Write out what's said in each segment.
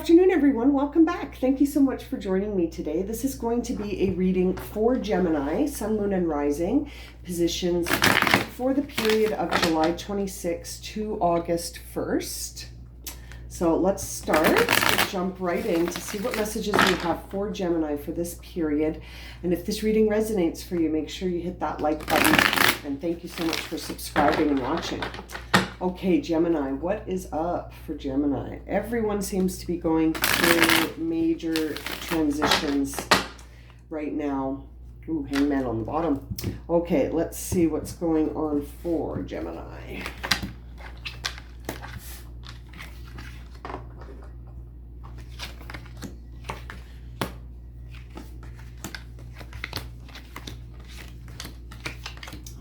afternoon, everyone. Welcome back. Thank you so much for joining me today. This is going to be a reading for Gemini, Sun, Moon, and Rising positions for the period of July 26th to August 1st. So let's start. Let's jump right in to see what messages we have for Gemini for this period. And if this reading resonates for you, make sure you hit that like button. And thank you so much for subscribing and watching. Okay, Gemini, what is up for Gemini? Everyone seems to be going through major transitions right now. Ooh, hangman on the bottom. Okay, let's see what's going on for Gemini.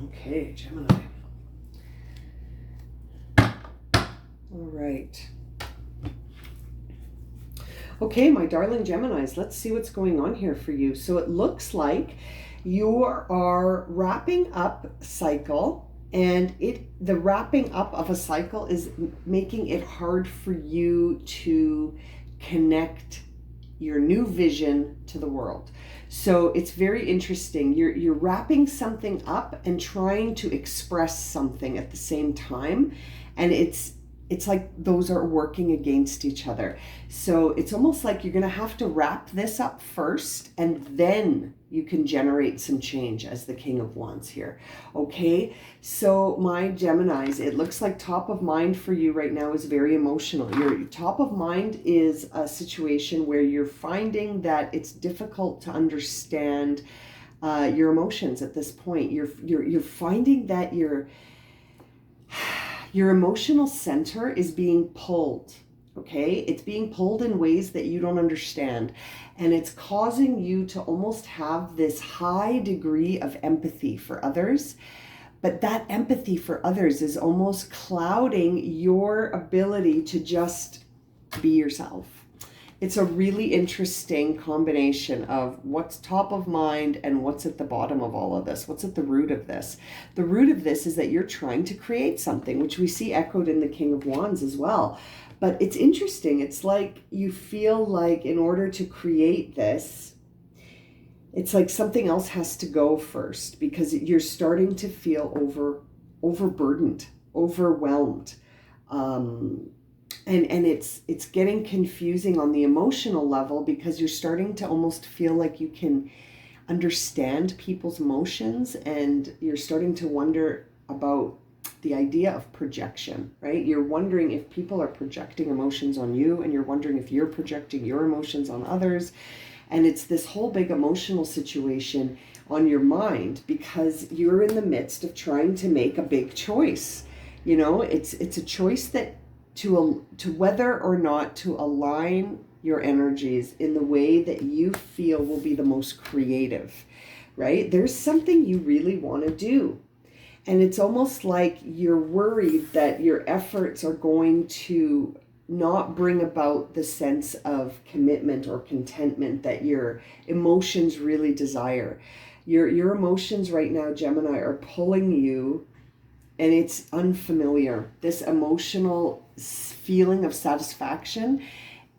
Okay, Gemini. All right. Okay, my darling Geminis, let's see what's going on here for you. So it looks like you are wrapping up a cycle, and the wrapping up of a cycle is making it hard for you to connect your new vision to the world. So it's very interesting. You're wrapping something up and trying to express something at the same time, and it's like those are working against each other. So it's almost like you're going to have to wrap this up first, and then you can generate some change as the King of Wands here. Okay, so my Geminis, it looks like top of mind for you right now is very emotional. Your top of mind is a situation where you're finding that it's difficult to understand your emotions at this point. You're finding that your emotional center is being pulled, okay? It's being pulled in ways that you don't understand. And it's causing you to almost have this high degree of empathy for others. But that empathy for others is almost clouding your ability to just be yourself. It's a really interesting combination of what's top of mind and what's at the bottom of all of this. What's at the root of this? The root of this is that you're trying to create something, which we see echoed in the King of Wands as well. But it's interesting. It's like you feel like in order to create this, it's like something else has to go first, because you're starting to feel overburdened, overwhelmed. And it's getting confusing on the emotional level, because you're starting to almost feel like you can understand people's emotions, and you're starting to wonder about the idea of projection, right? You're wondering if people are projecting emotions on you, and you're wondering if you're projecting your emotions on others. And it's this whole big emotional situation on your mind, because you're in the midst of trying to make a big choice. You know, it's a choice that to whether or not to align your energies in the way that you feel will be the most creative, right? There's something you really want to do. And it's almost like you're worried that your efforts are going to not bring about the sense of commitment or contentment that your emotions really desire. Your emotions right now, Gemini, are pulling you, and it's unfamiliar. This emotional feeling of satisfaction,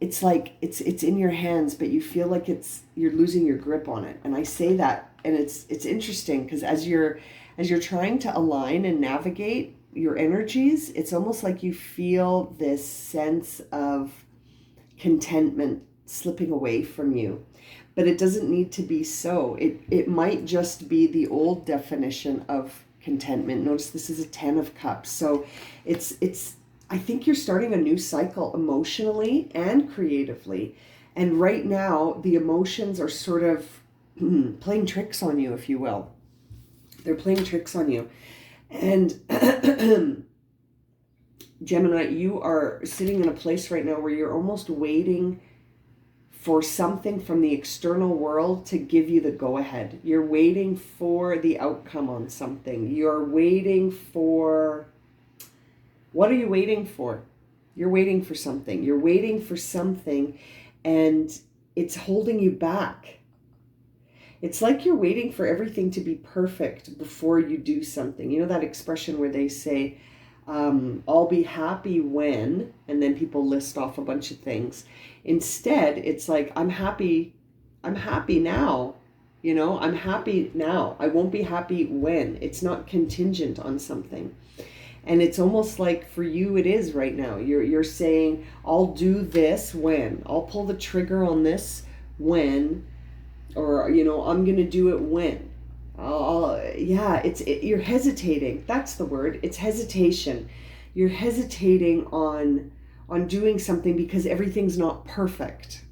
it's like it's in your hands, but you feel like you're losing your grip on it. And I say that, and it's interesting, because as you're trying to align and navigate your energies, it's almost like you feel this sense of contentment slipping away from you. But it doesn't need to be so. It might just be the old definition of contentment. Notice this is a 10 of Cups. So it's I think you're starting a new cycle emotionally and creatively. And right now the emotions are sort of playing tricks on you, if you will. They're playing tricks on you. And Gemini, you are sitting in a place right now where you're almost waiting for something from the external world to give you the go-ahead. You're waiting for the outcome on something. You're waiting for... What are you waiting for? You're waiting for something. You're waiting for something, and it's holding you back. It's like you're waiting for everything to be perfect before you do something. You know that expression where they say, I'll be happy when, and then people list off a bunch of things. Instead, it's like, I'm happy now. I'm happy now. I won't be happy when. It's not contingent on something. And it's almost like for you it is right now. You're saying, I'll do this when. I'll pull the trigger on this when, or I'm going to do it when. You're hesitating. That's the word. It's hesitation. You're hesitating on doing something because everything's not perfect.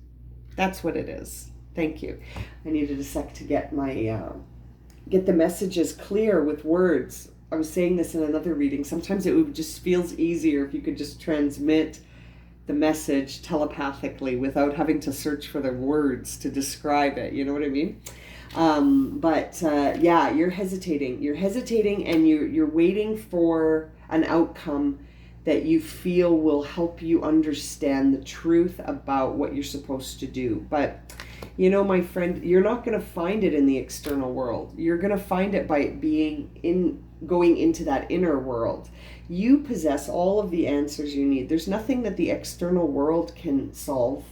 That's what it is. Thank you. I needed a sec to get get the messages clear with words. I was saying this in another reading. Sometimes it would just feels easier if you could just transmit the message telepathically without having to search for the words to describe it. You know what I mean? You're hesitating. You're hesitating, and you're waiting for an outcome that you feel will help you understand the truth about what you're supposed to do. But my friend, you're not going to find it in the external world. You're going to find it by going into that inner world. You possess all of the answers you need. There's nothing that the external world can solve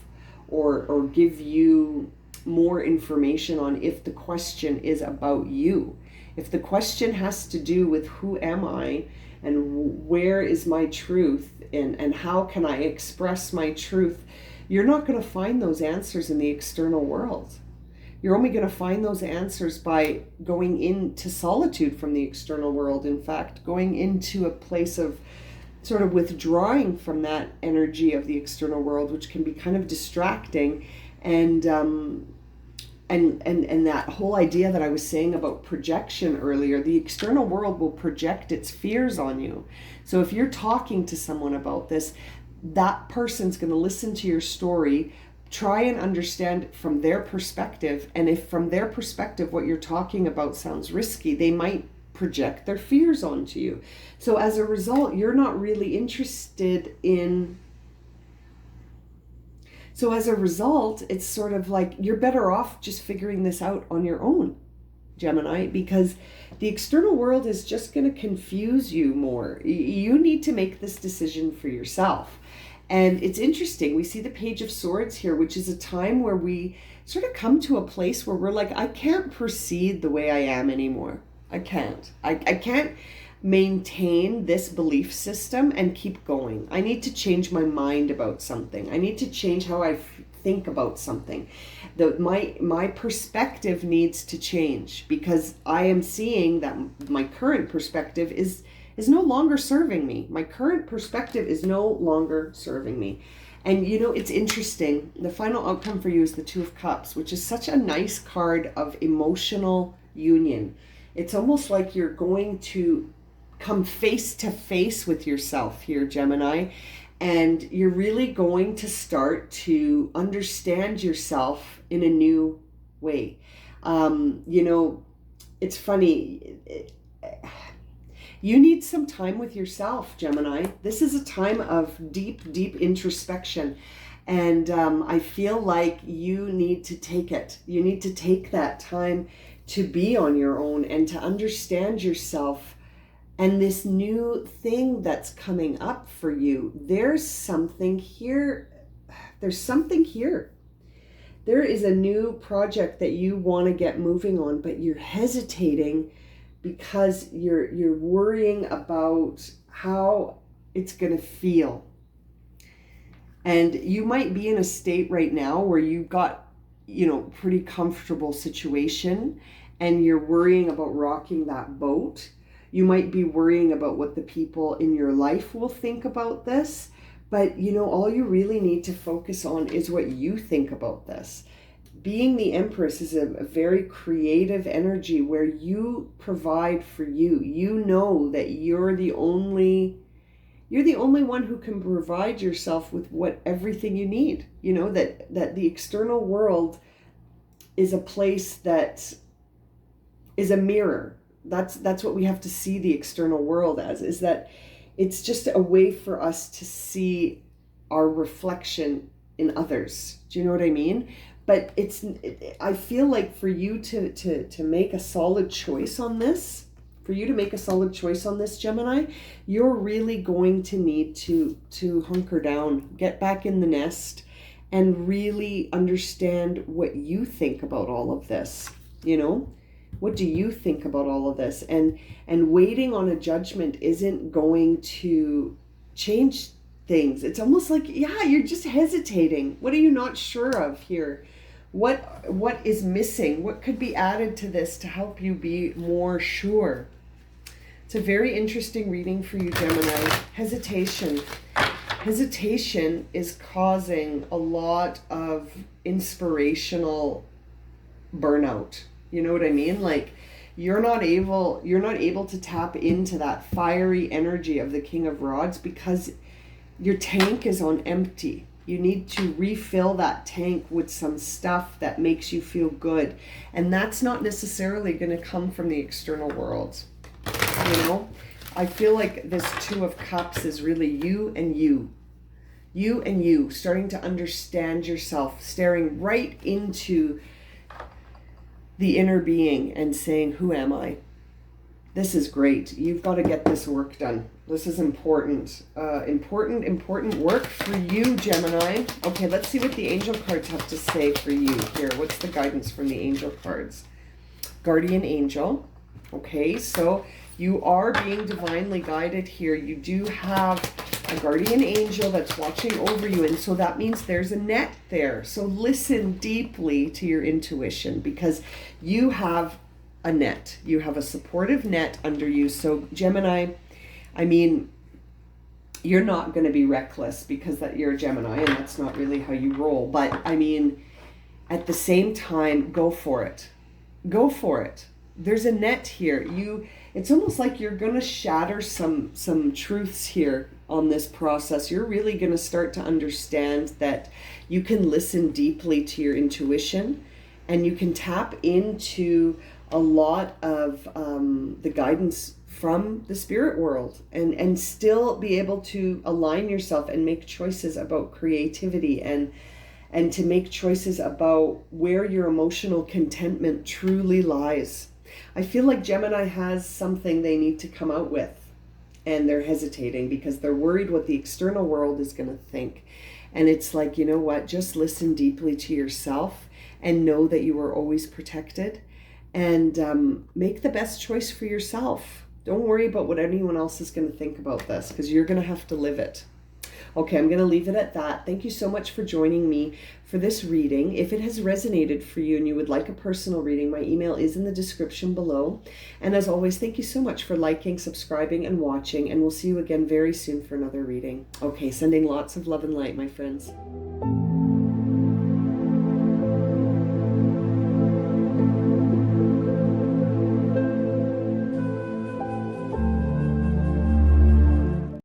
or give you more information on if the question is about you. If the question has to do with who am I and where is my truth and how can I express my truth, you're not going to find those answers in the external world. You're only going to find those answers by going into solitude from the external world. In fact, going into a place of sort of withdrawing from that energy of the external world, which can be kind of distracting. And that whole idea that I was saying about projection earlier, the external world will project its fears on you. So if you're talking to someone about this, that person's going to listen to your story, try and understand from their perspective. And if from their perspective what you're talking about sounds risky, they might project their fears onto you. So as a result, you're not really interested in... So as a result, it's sort of like you're better off just figuring this out on your own, Gemini, because the external world is just going to confuse you more. You need to make this decision for yourself. And it's interesting. We see the Page of Swords here, which is a time where we sort of come to a place where we're like, I can't proceed the way I am anymore. I can't. I can't maintain this belief system and keep going. I need to change my mind about something. I need to change how I think about something. My perspective needs to change because I am seeing that my current perspective is no longer serving me. My current perspective is no longer serving me. And it's interesting. The final outcome for you is the Two of Cups, which is such a nice card of emotional union. It's almost like you're going to come face to face with yourself here, Gemini, and you're really going to start to understand yourself in a new way. It's funny. You need some time with yourself, Gemini. This is a time of deep, deep introspection. And I feel like you need to take it. You need to take that time to be on your own and to understand yourself. And this new thing that's coming up for you, there's something here. There's something here. There is a new project that you want to get moving on, but you're hesitating because you're worrying about how it's going to feel. And you might be in a state right now where you've got, pretty comfortable situation and you're worrying about rocking that boat. You might be worrying about what the people in your life will think about this. But, all you really need to focus on is what you think about this. Being the Empress is a very creative energy where you provide for you. You know that you're the only one who can provide yourself with everything you need. That the external world is a place that is a mirror. That's what we have to see the external world as, is that it's just a way for us to see our reflection in others. Do you know what I mean? But I feel like for you to make a solid choice on this, for you to make a solid choice on this, Gemini, you're really going to need to hunker down, get back in the nest, and really understand what you think about all of this. You know, what do you think about all of this? And waiting on a judgment isn't going to change things. It's almost like, yeah, you're just hesitating. What are you not sure of here? What is missing? What could be added to this to help you be more sure? It's a very interesting reading for you, Gemini. Hesitation. Hesitation is causing a lot of inspirational burnout. You know what I mean? Like you're not able to tap into that fiery energy of the King of Rods because your tank is on empty. You need to refill that tank with some stuff that makes you feel good. And that's not necessarily going to come from the external world. You know, I feel like this Two of Cups is really you and you. You and you, starting to understand yourself, staring right into the inner being and saying, who am I? This is great. You've got to get this work done. This is important. Important work for you, Gemini. Okay, let's see what the angel cards have to say for you here. What's the guidance from the angel cards? Guardian angel. Okay, so you are being divinely guided here. You do have a guardian angel that's watching over you, and so that means there's a net there. So listen deeply to your intuition because you have a net. You have a supportive net under you. So Gemini, I mean, you're not going to be reckless because that you're a Gemini and that's not really how you roll. But I mean, at the same time, go for it. Go for it. There's a net here. It's almost like you're going to shatter some truths here on this process. You're really going to start to understand that you can listen deeply to your intuition and you can tap into a lot of the guidance from the spirit world and still be able to align yourself and make choices about creativity and to make choices about where your emotional contentment truly lies. I feel like Gemini has something they need to come out with and they're hesitating because they're worried what the external world is going to think. And it's like, you know what, just listen deeply to yourself and know that you are always protected. And make the best choice for yourself. Don't worry about what anyone else is going to think about this because you're going to have to live it. Okay, I'm going to leave it at that. Thank you so much for joining me for this reading. If it has resonated for you and you would like a personal reading, my email is in the description below. And as always, thank you so much for liking, subscribing, and watching. And we'll see you again very soon for another reading. Okay, sending lots of love and light, my friends.